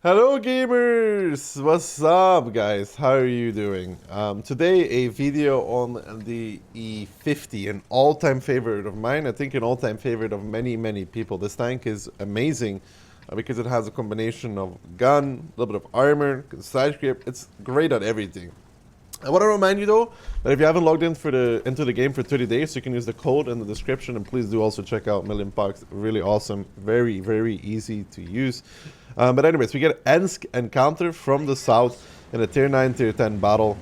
Hello gamers! What's up guys? How are you doing? Today a video on the E50, an all-time favorite of mine. I think an all-time favorite of many people. This tank is amazing because it has a combination of gun, a little bit of armor, side grip. It's great at everything. I want to remind you though that if you haven't logged into the game for 30 days, you can use the code in the description, and please do also check out MillionPugs. Really awesome, very easy to use. But anyways, we get Ensk encounter from the south in a tier 9, tier 10 battle.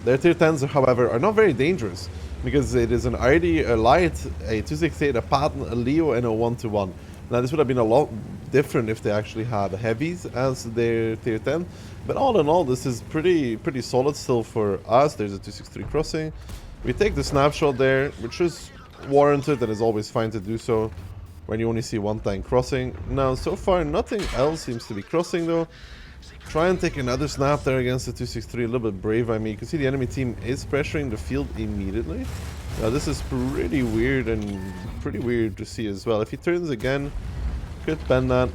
Their tier 10s, however, are not very dangerous because it is an RD, a light, a 268, a pattern, a Leo, and a 1-1. Now this would have been a lot different if they actually had heavies as their tier 10. But all in all, this is pretty solid still for us. There's a 263 crossing. We take the snapshot there, which is warranted and is always fine to do so when you only see one tank crossing. Now, so far, nothing else seems to be crossing though. Try and take another snap there against the 263. A little bit brave by me. You can see the enemy team is pressuring the field immediately. Now, this is pretty weird and pretty weird to see as well. If he turns again, could bend that.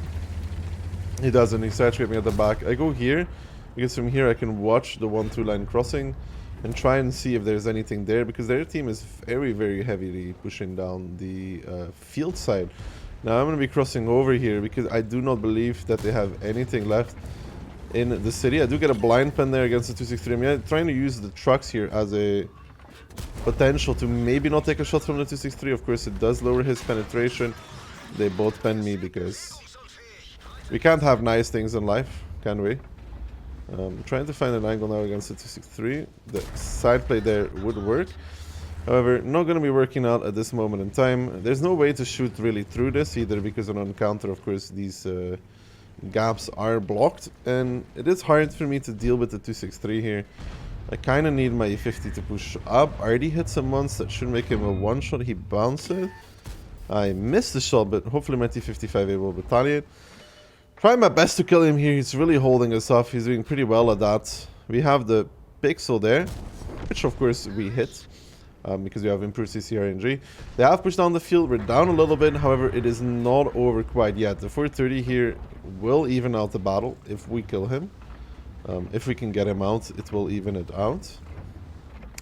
He doesn't. He starts scraping at the back. I go here because from here I can watch the 1-2 line crossing and try and see if there's anything there, because their team is very heavily pushing down the field side. Now I'm going to be crossing over here because I do not believe that they have anything left in the city. I do get a blind pen there against the 263. I mean, I'm trying to use the trucks here as a potential to maybe not take a shot from the 263. Of course, it does lower his penetration. They both pen me because we can't have nice things in life, can we? Trying to find an angle now against the 263. The side play there would work. However, not going to be working out at this moment in time. There's no way to shoot really through this either because on counter, of course, these gaps are blocked. And it is hard for me to deal with the 263 here. I kind of need my E50 to push up. I already hit him once. That should make him a one-shot. He bounced it. I missed the shot, but hopefully my T55A will retaliate. Trying my best to kill him here. He's really holding us off. He's doing pretty well at that. We have the pixel there, which of course we hit because we have improved CCRNG. They have pushed down the field. We're down a little bit. However, it is not over quite yet. The 430 here will even out the battle if we kill him. If we can get him out, it will even it out.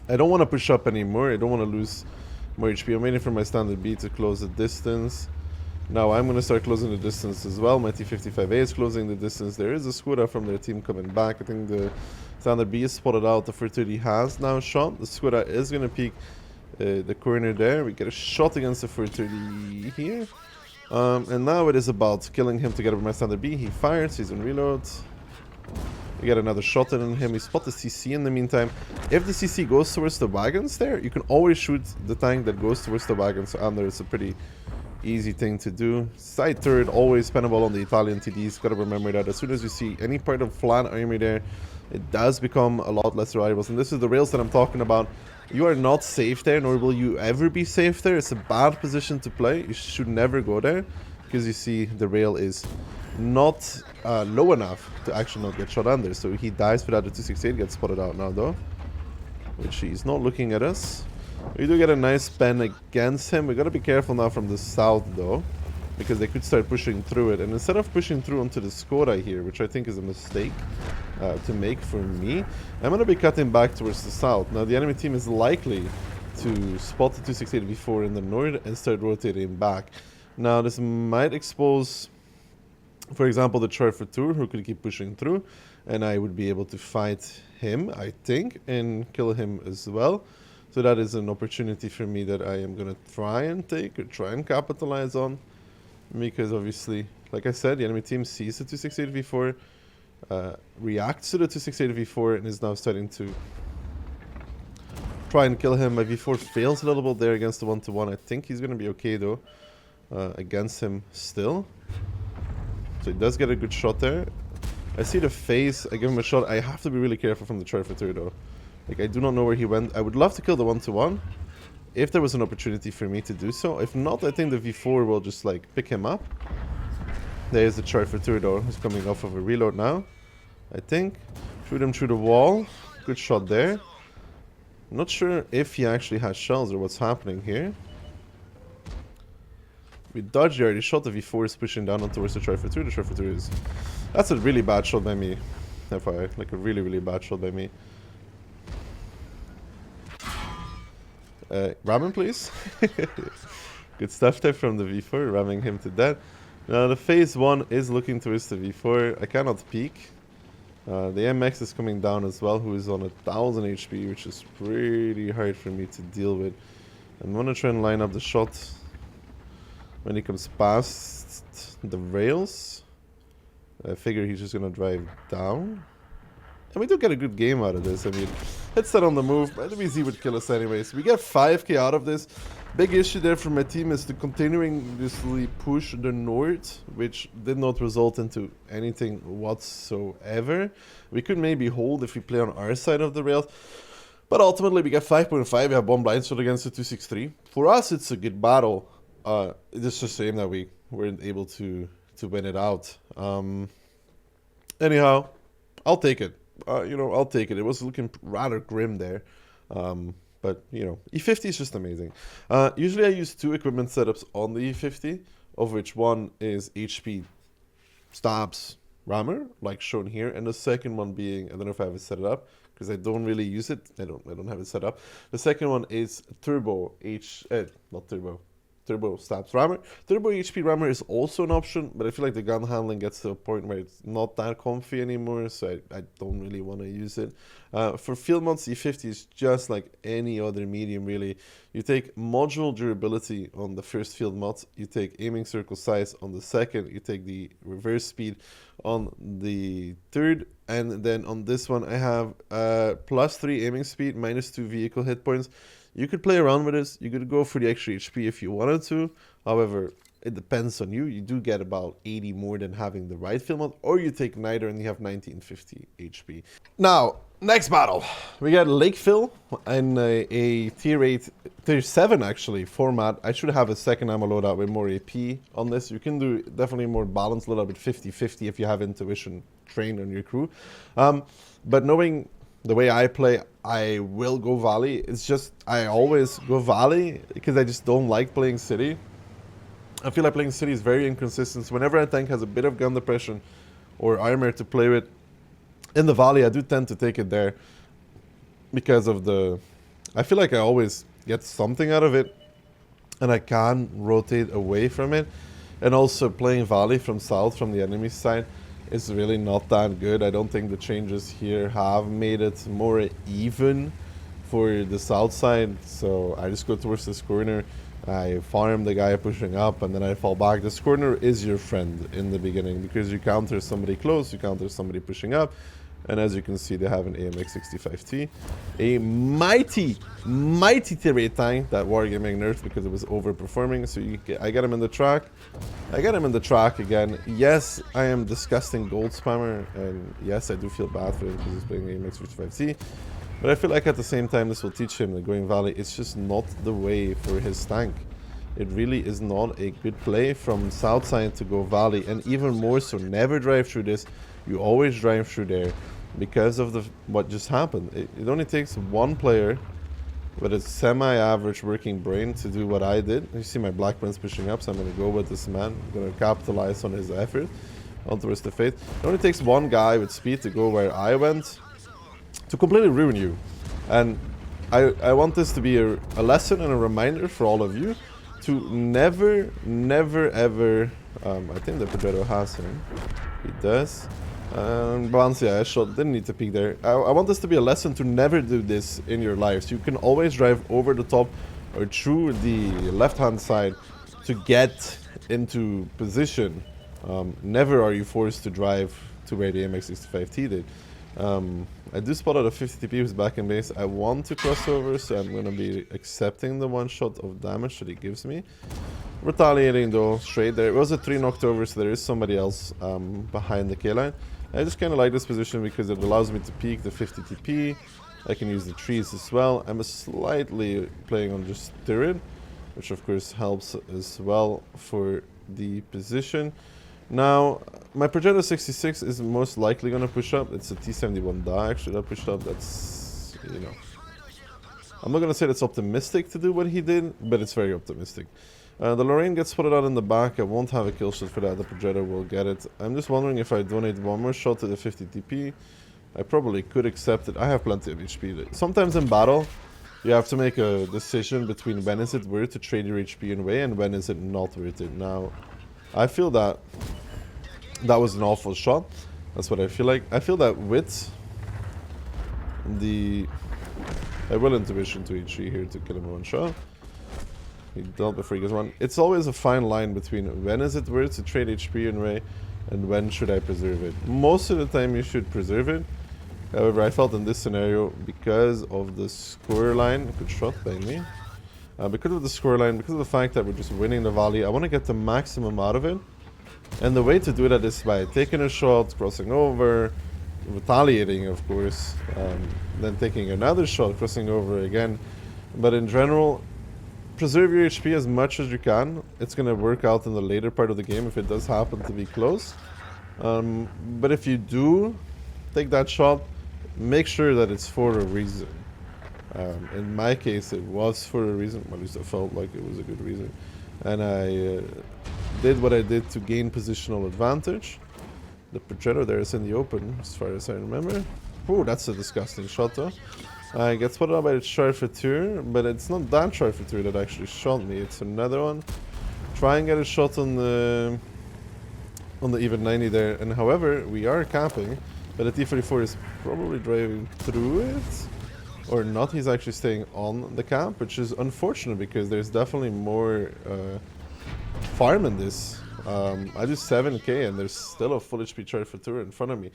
I don't want to push up anymore. I don't want to lose more HP. I'm waiting for my standard B to close the distance. Now I'm going to start closing the distance as well. My T55A is closing the distance. There is a Skoda from their team coming back. I think the standard B is spotted out. The 430 has now shot. The Skoda is going to peek the corner there. We get a shot against the 430 here. And now it is about killing him together with my standard B. He fires. He's on reload. We get another shot in him. We spot the CC in the meantime. If the CC goes towards the wagons there, you can always shoot the tank that goes towards the wagons under. It's a pretty easy thing to do. Side turret always spendable on the Italian TDs. Gotta remember that as soon as you see any part of flat army there, it does become a lot less reliable. And this is the rails that I'm talking about. You are not safe there, nor will you ever be safe there. It's a bad position to play. You should never go there because you see the rail is not low enough to actually not get shot under. So he dies for that. The 268 gets spotted out now though, which he's not looking at us. We do get a nice pen against him. We gotta be careful now from the south though, because they could start pushing through it. And instead of pushing through onto the Skoda here, which I think is a mistake to make for me, I'm gonna be cutting back towards the south. Now the enemy team is likely to spot the 268 V4 in the north and start rotating back. Now this might expose, for example, the Charfatur, who could keep pushing through, and I would be able to fight him, I think, and kill him as well. So that is an opportunity for me that I am going to try and take or try and capitalize on. Because obviously, like I said, the enemy team sees the 268 V4, reacts to the 268 V4, and is now starting to try and kill him. My V4 fails a little bit there against the 1-1. I think he's going to be okay though against him still. So he does get a good shot there. I see the face. I give him a shot. I have to be really careful from the Charfatur though. Like, I do not know where he went. I would love to kill the 1-1 if there was an opportunity for me to do so. If not, I think the V4 will just like pick him up. There's the Charfatur though, who's coming off of a reload now, I think. Shoot him through the wall. Good shot there. Not sure if he actually has shells or what's happening here. We dodged. He already shot. The V4 is pushing down on towards the Charfatur. The Charfatur is That's a really bad shot by me. FYI, like a really bad shot by me. Ramen, please. Good stuff there from the V4, ramming him to death. Now the phase 1 is looking towards the V4. I cannot peek. The MX is coming down as well, who is on 1000 HP, which is pretty hard for me to deal with. I'm gonna try and line up the shot when he comes past the rails. I figure he's just gonna drive down. And we do get a good game out of this. I mean, it's set on the move, but WZ would kill us anyways. We get 5k out of this. Big issue there for my team is to continuously push the north, which did not result into anything whatsoever. We could maybe hold if we play on our side of the rails, but ultimately we get 5.5. We have one blind shot against the 263. For us, it's a good battle. It's just a shame that we weren't able to win it out. Anyhow, I'll take it. I'll take it. It was looking rather grim there. But, E50 is just amazing. Usually I use 2 equipment setups on the E50, of which one is HP stabs rammer, like shown here, and the second one being, I don't know if I have it set up, because I don't really use it. I don't have it set up. The second one is turbo turbo stabs rammer. Turbo HP rammer is also an option, but I feel like the gun handling gets to a point where it's not that comfy anymore, so I don't really want to use it. For field mods, E50 is just like any other medium, really. You take module durability on the first field mod, you take aiming circle size on the second, you take the reverse speed on the third, and then on this one I have +3 aiming speed, -2 vehicle hit points. You could play around with this. You could go for the extra HP if you wanted to. However, it depends on you. You do get about 80 more than having the right field mod, or you take neither and you have 1950 HP. Now, next battle. We got Lakeville in a tier 8, tier 7 actually format. I should have a second ammo loadout with more AP on this. You can do definitely more balanced loadout with 50-50 if you have intuition trained on your crew. But knowing the way I play, I will go Valley. It's just, I always go Valley because I just don't like playing City. I feel like playing City is very inconsistent. So whenever a tank has a bit of gun depression or armor to play with in the Valley, I do tend to take it there because of I feel like I always get something out of it and I can rotate away from it. And also playing Valley from south, from the enemy side, is really not that good. I don't think the changes here have made it more even for the south side. So I just go towards this corner, I farm the guy pushing up, and then I fall back. This corner is your friend in the beginning because you counter somebody close, you counter somebody pushing up. And as you can see, they have an AMX 65T, a mighty tier 8 tank that Wargaming nerfed because it was overperforming. So I got him in the track. I got him in the track again. Yes, I am disgusting gold spammer, and yes, I do feel bad for him because he's playing AMX 65T. But I feel like at the same time, this will teach him that going Valley, it's just not the way for his tank. It really is not a good play from south side to go Valley, and even more so, never drive through this. You always drive through there because of what just happened. It only takes one player with a semi-average working brain to do what I did. You see my Black Prince pushing up, so I'm going to go with this man. I'm going to capitalize on his effort on towards the fate. It only takes one guy with speed to go where I went to completely ruin you. And I want this to be a lesson and a reminder for all of you to never ever, I think the Pedro has him. He does. Balancia, I didn't need to peek there. I want this to be a lesson to never do this in your lives. You can always drive over the top or through the left-hand side to get into position. Never are you forced to drive to where the MX-65T did. I do spot out a 50 TP who's back in base. I want to cross over, so I'm going to be accepting the one shot of damage that he gives me. Retaliating though, straight there. It was a 3 knocked over, so there is somebody else behind the K-line. I just kind of like this position because it allows me to peek the 50 TP. I can use the trees as well. I'm slightly playing on just turret, which of course helps as well for the position. Now, my projector 66 is most likely going to push up. It's a T71 die actually that pushed up. That's, I'm not going to say that's optimistic to do what he did, but it's very optimistic. The Lorraine gets spotted out in the back. I won't have a kill shot for that. The Progetto will get it. I'm just wondering if I donate one more shot to the 50 TP. I probably could accept it. I have plenty of HP. Sometimes in battle, you have to make a decision between when is it worth to trade your HP away and when is it not worth it. Now, I feel that that was an awful shot. That's what I feel like. I feel that with the... I will intuition to H3 here to kill him in one shot. He dealt before he gets one. It's always a fine line between when is it worth to trade HP and Ray and when should I preserve it. Most of the time you should preserve it. However, I felt in this scenario, because of the score line, good shot by me. Because of the score line, because of the fact that we're just winning the volley, I want to get the maximum out of it. And the way to do that is by taking a shot, crossing over, retaliating, of course, then taking another shot, crossing over again. But in general, preserve your HP as much as you can. It's going to work out in the later part of the game if it does happen to be close. But if you do take that shot, make sure that it's for a reason. In my case, it was for a reason. At least I felt like it was a good reason. And I did what I did to gain positional advantage. The Progetto there is in the open, as far as I remember. Oh, that's a disgusting shot, though. I get spotted out by the Charfateur, but it's not that Charfateur that actually shot me. It's another one. Try and get a shot on the even 90 there. And however, we are capping, but the T-34 is probably driving through it. Or not, he's actually staying on the camp, which is unfortunate because there's definitely more farm in this. I do 7k and there's still a full HP Charfateur in front of me.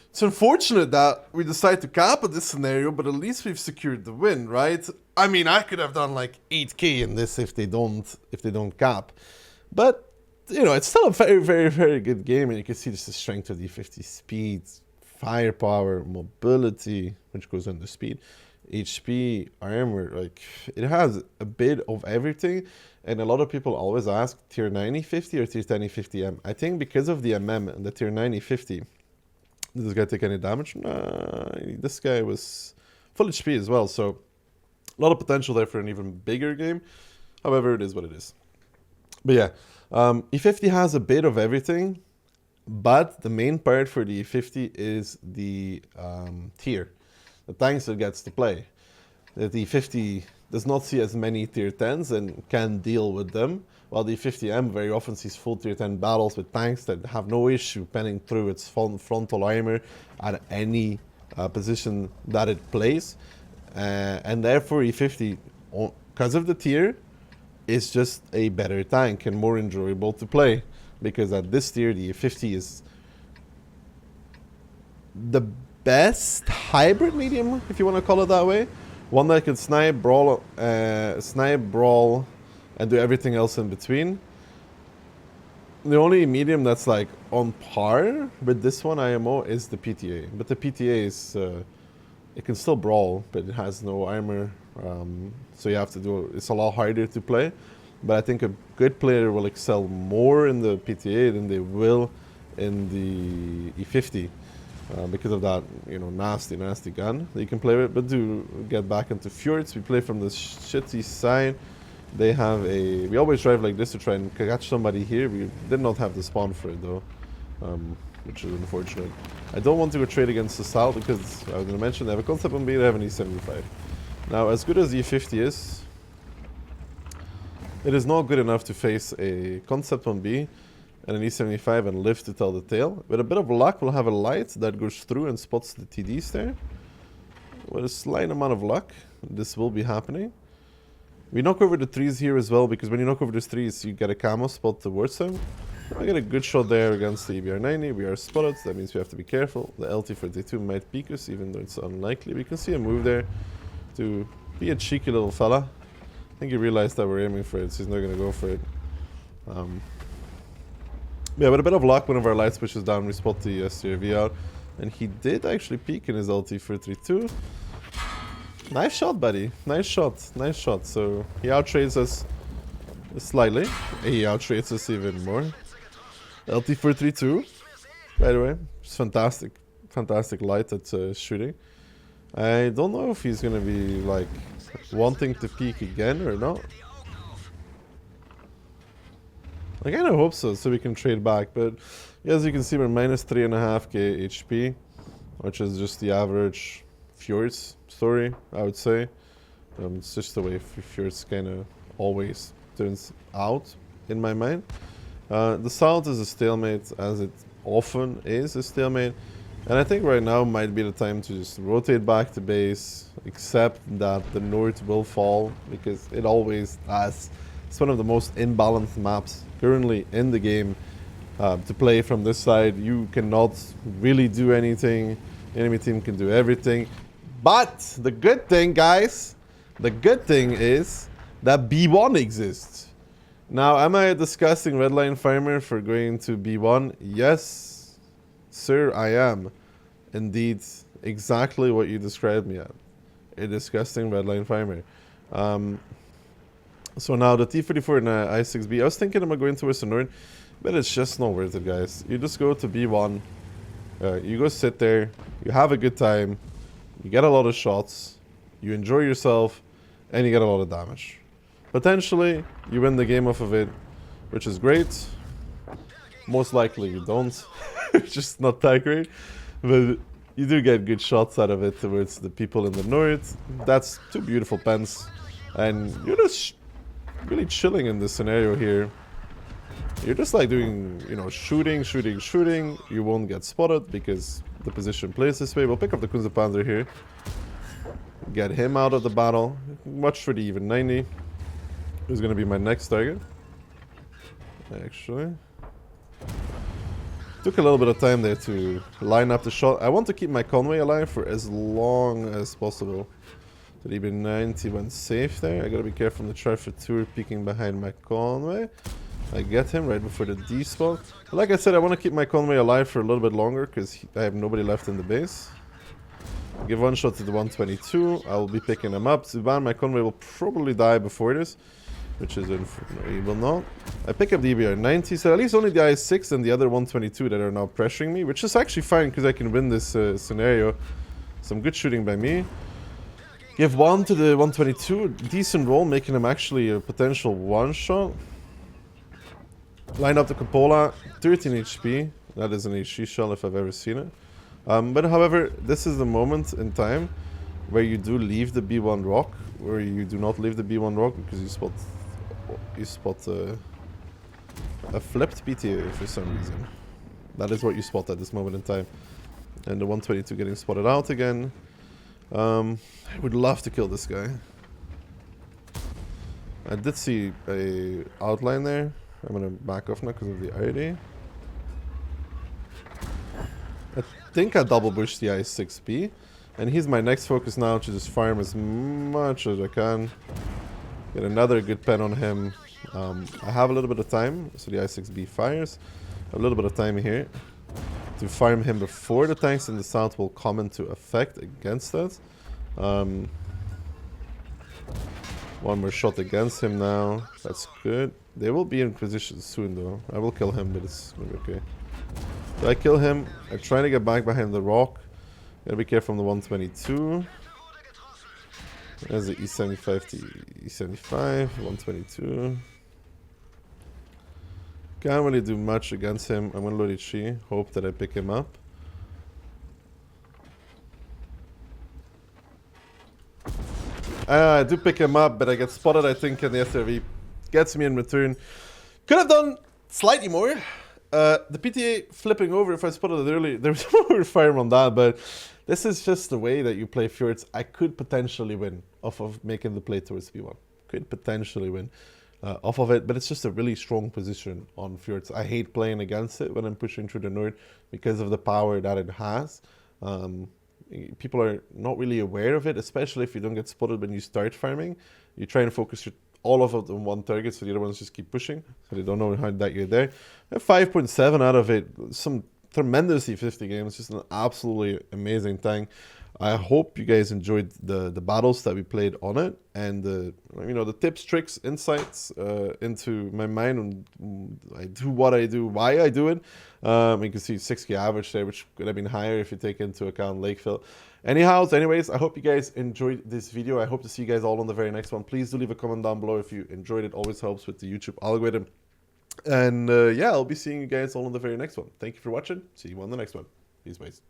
It's unfortunate that we decide to cap at this scenario, but at least we've secured the win, right? I mean, I could have done like 8k in this if they don't cap. But, you know, it's still a very, very, very good game, and you can see just the strength of the 50 speed, firepower, mobility, which goes under speed, HP, armor, like, it has a bit of everything. And a lot of people always ask, tier 90 50 or tier 10 50M? I think because of the MM and the tier 90 50, did this guy take any damage? Nah, this guy was full HP as well, so a lot of potential there for an even bigger game. However, it is what it is. But yeah, E50 has a bit of everything, but the main part for the E50 is the tier, the tanks it gets to play. The E50 does not see as many tier 10s and can deal with them, while the E50M very often sees full tier 10 battles with tanks that have no issue penning through its frontal armor at any position that it plays. And therefore E50, because of the tier, is just a better tank and more enjoyable to play. Because at this tier, the E50 is the best hybrid medium, if you want to call it that way. One that can snipe, brawl, and do everything else in between. The only medium that's like on par with this one IMO is the PTA. But the PTA is, it can still brawl, but it has no armor. So you have to do, it's a lot harder to play. But I think a good player will excel more in the PTA than they will in the E50. Because of that, you know, nasty gun that you can play with. But do get back into Fjords. We play from the shitty side. They have a... We always drive like this to try and catch somebody here. We did not have the spawn for it though, which is unfortunate. I don't want to go trade against the South because I was going to mention they have a concept on B, they have an E75. Now, as good as the E50 is, it is not good enough to face a concept on B and an E75 and live to tell the tale. With a bit of luck, we'll have a light that goes through and spots the TDs there. With a slight amount of luck, this will be happening. We knock over the trees here as well, because when you knock over the trees, you get a camo spot towards them. I get a good shot there against the EBR-90. We are spotted, that means we have to be careful. The LT-42 might peek us, even though it's unlikely. We can see a move there to be a cheeky little fella. I think he realized that we're aiming for it, so he's not going to go for it. Yeah, with a bit of luck, one of our lights pushes down, we spot the STRV out. And he did actually peek in his LT-432. Nice shot, buddy. Nice shot. Nice shot. So he outtrades us slightly. He outtrades us even more. LT-432, by the way. It's fantastic. Fantastic light at shooting. I don't know if he's going to be, like, wanting to peek again or not. I kind of hope so we can trade back. But yeah, as you can see, we're minus 3.5k HP, which is just the average Fjords story, I would say. It's just the way Fjords kind of always turns out in my mind. The South is a stalemate, as it often is a stalemate. And I think right now might be the time to just rotate back to base, accept that the North will fall, because it always has. It's one of the most imbalanced maps currently in the game. To play from this side, you cannot really do anything. Enemy team can do everything. But the good thing, guys, the good thing is that B1 exists. Now, am I a disgusting redline farmer for going to B1? Yes, sir, I am. Indeed, exactly what you described me as. A disgusting redline farmer. So now the T-34 and I-6B, I was thinking about going towards the north, but it's just not worth it, guys. You just go to B1, you go sit there, you have a good time, you get a lot of shots, you enjoy yourself, and you get a lot of damage. Potentially, you win the game off of it, which is great. Most likely you don't, it's just not that great. But you do get good shots out of it towards the people in the north. That's two beautiful pens. And you're just really chilling in this scenario here. You're just like doing, you know, shooting. You won't get spotted because the position plays this way. We'll pick up the Kunze-Panzer here. Get him out of the battle. Watch for the even 90. Who's going to be my next target? Actually. Took a little bit of time there to line up the shot. I want to keep my Conway alive for as long as possible. Did he be 90 went safe there? I gotta be careful from the Tri-Futur peeking behind my Conway. I get him right before the D spot. Like I said, I want to keep my Conway alive for a little bit longer because I have nobody left in the base. Give one shot to the 122. I will be picking him up. Zuban, my Conway will probably die before this, which is no, he will not. I pick up the EBR-90, so at least only the I-6 and the other 122 that are now pressuring me, which is actually fine because I can win this scenario. Some good shooting by me. Give one to the 122, decent roll, making him actually a potential one-shot. Line up the Cupola, 13 HP. That is an HE shell if I've ever seen it. But however, this is the moment in time where you do leave the B1 rock, where you do not leave the B1 rock because you spot a flipped PTA for some reason. That is what you spot at this moment in time. And the 122 getting spotted out again. I would love to kill this guy. I did see a outline there. I'm gonna back off now because of the ID. I think I double bush the I-6B. And he's my next focus now to just farm as much as I can. Get another good pen on him. I have a little bit of time, so the I-6B fires. A little bit of time here to farm him before the tanks in the south will come into effect against that. One more shot against him now. That's good. They will be in position soon though. I will kill him, but it's gonna be okay. So I kill him. I'm trying to get back behind the rock. Gotta be careful on the 122. There's the E75 to E75, 122. Can't really do much against him. I'm gonna load Ichi. Hope that I pick him up. I do pick him up, but I get spotted, I think, in the SRV. Gets me in return. Could have done slightly more. The PTA flipping over, if I spotted it early, there was more fire on that, but this is just the way that you play Fjords. I could potentially win off of making the play towards B1. Could potentially win off of it, but it's just a really strong position on Fjords. I hate playing against it when I'm pushing through the north because of the power that it has. People are not really aware of it, especially if you don't get spotted when you start farming. You try and focus all of it on one target, so the other ones just keep pushing, so they don't know how that you're there. 5.7 out of it, some tremendous E50 games, just an absolutely amazing tank. I hope you guys enjoyed the battles that we played on it, and the tips, tricks, insights into my mind on I do what I do, why I do it. You can see 6k average there, which could have been higher if you take into account Lakeville. Anyways, I hope you guys enjoyed this video. I hope to see you guys all on the very next one. Please do leave a comment down below if you enjoyed it. Always helps with the YouTube algorithm. And yeah, I'll be seeing you guys all in the very next one. Thank you for watching. See you on the next one. Peace, boys.